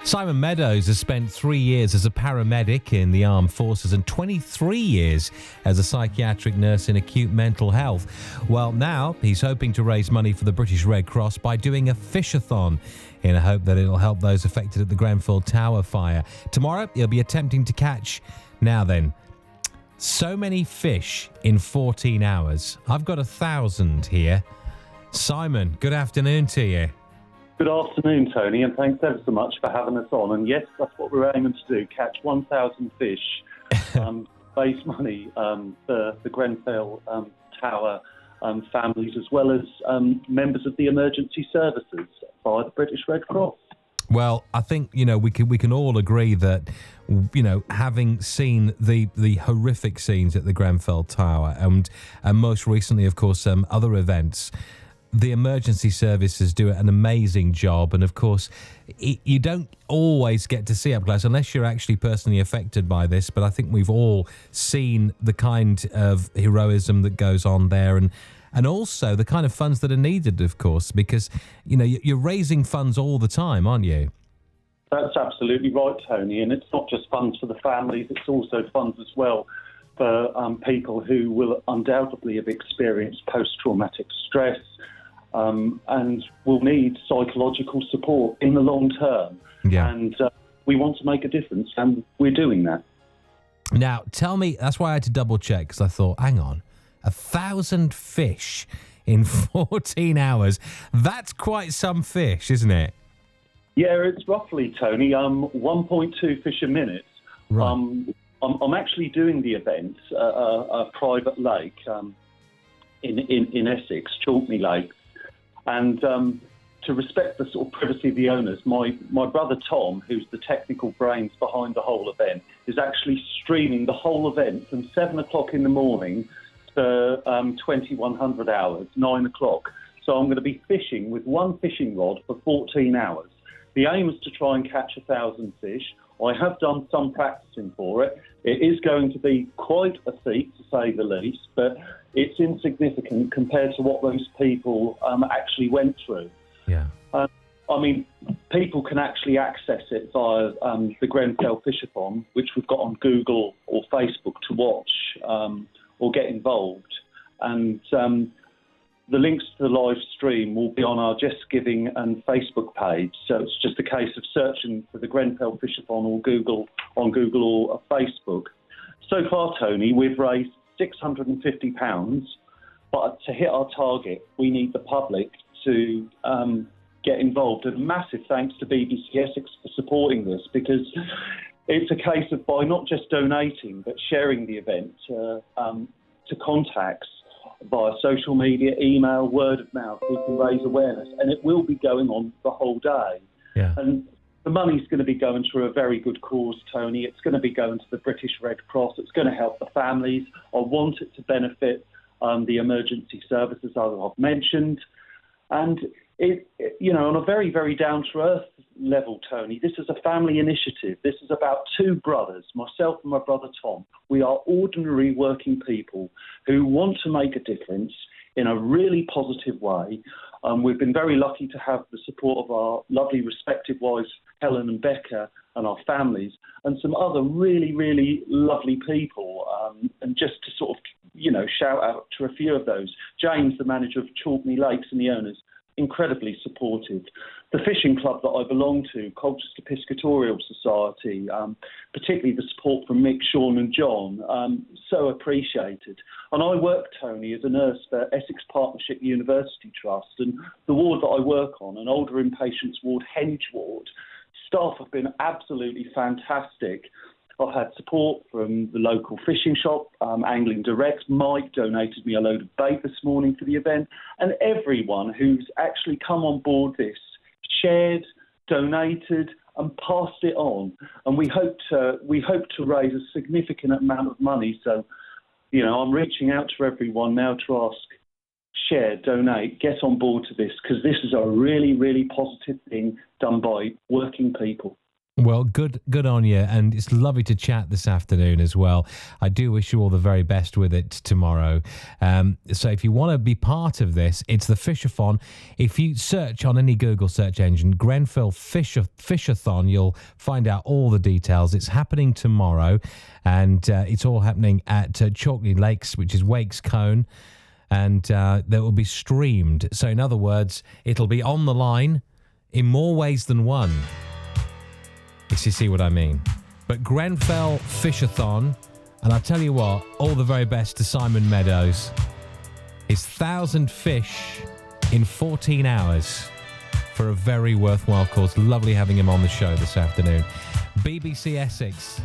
Simon Meadows has spent 3 years as a paramedic in the armed forces and 23 years as a psychiatric nurse in acute mental health. Well, now he's hoping to raise money for the British Red Cross by doing a Fishathon in a hope that it'll help those affected at the Grenfell Tower Fire. Tomorrow, he'll be attempting to catch, now then, so many fish in 14 hours. I've got 1,000 here. Simon, good afternoon to you. Good afternoon, Tony, and thanks ever so much for having us on. And yes, that's what we're aiming to do, catch 1,000 fish, raise money for the Grenfell Tower families, as well as members of the emergency services via the British Red Cross. Well, I think, we can all agree that, having seen the horrific scenes at the Grenfell Tower and most recently, of course, other events, the emergency services do an amazing job. And of course, you don't always get to see up close unless you're actually personally affected by this. But I think we've all seen the kind of heroism that goes on there and also the kind of funds that are needed, of course, because, you're raising funds all the time, aren't you? That's absolutely right, Tony. And it's not just funds for the families, it's also funds as well for people who will undoubtedly have experienced post-traumatic stress, and will need psychological support in the long term. Yeah. And we want to make a difference, and we're doing that. Now, tell me, that's why I had to double check, because I thought, hang on, 1,000 fish in 14 hours. That's quite some fish, isn't it? Yeah, it's roughly, Tony, 1.2 fish a minute. Right. I'm actually doing the event at a private lake in Essex, Chalkney Lake. And to respect the sort of privacy of the owners, my brother Tom, who's the technical brains behind the whole event, is actually streaming the whole event from 7 o'clock in the morning to 2100 hours, 9 o'clock. So I'm going to be fishing with one fishing rod for 14 hours. The aim is to try and catch 1,000 fish. I have done some practicing for it. It is going to be quite a feat, to say the least, but it's insignificant compared to what those people actually went through. Yeah. People can actually access it via the Grenfell Fishathon, which we've got on Google or Facebook to watch or get involved. And the links to the live stream will be on our Just Giving and Facebook page. So it's just a case of searching for the Grenfell Fishathon or on Google or Facebook. So far, Tony, we've raised £650, but to hit our target, we need the public to get involved. And massive thanks to BBC ESSEX for supporting this, because it's a case of, by not just donating, but sharing the event to contacts via social media, email, word of mouth, we can raise awareness, and it will be going on the whole day. Yeah. And the money's going to be going to a very good cause, Tony. It's going to be going to the British Red Cross. It's going to help the families. I want it to benefit the emergency services, as I've mentioned. And on a very, very down-to-earth level, Tony, this is a family initiative. This is about two brothers, myself and my brother Tom. We are ordinary working people who want to make a difference in a really positive way. We've been very lucky to have the support of our lovely respective wives, Helen and Becca, and our families, and some other really, really lovely people. And just to sort of, shout out to a few of those. James, the manager of Chalkney Lakes, and the owners, incredibly supportive. The fishing club that I belong to, Colchester Piscatorial Society, particularly the support from Mick, Sean and John, so appreciated. And I work, Tony, as a nurse for Essex Partnership University Trust, and the ward that I work on, an older inpatients ward, Henge ward, staff have been absolutely fantastic. I've had support from the local fishing shop, Angling Direct. Mike donated me a load of bait this morning for the event. And everyone who's actually come on board this, shared, donated and passed it on. And we hope to raise a significant amount of money. So, I'm reaching out to everyone now to ask, share, donate, get on board to this, because this is a really, really positive thing done by working people. Well, good on you, and it's lovely to chat this afternoon as well. I do wish you all the very best with it tomorrow. So if you want to be part of this, it's the Fishathon. If you search on any Google search engine, Grenfell Fishathon, you'll find out all the details. It's happening tomorrow, and it's all happening at Chalkney Lakes, which is Wakes Cone, and that will be streamed. So in other words, it'll be on the line in more ways than one. If you see what I mean. But Grenfell Fishathon, and I'll tell you what, all the very best to Simon Meadows. His 1,000 fish in 14 hours for a very worthwhile cause. Lovely having him on the show this afternoon. BBC Essex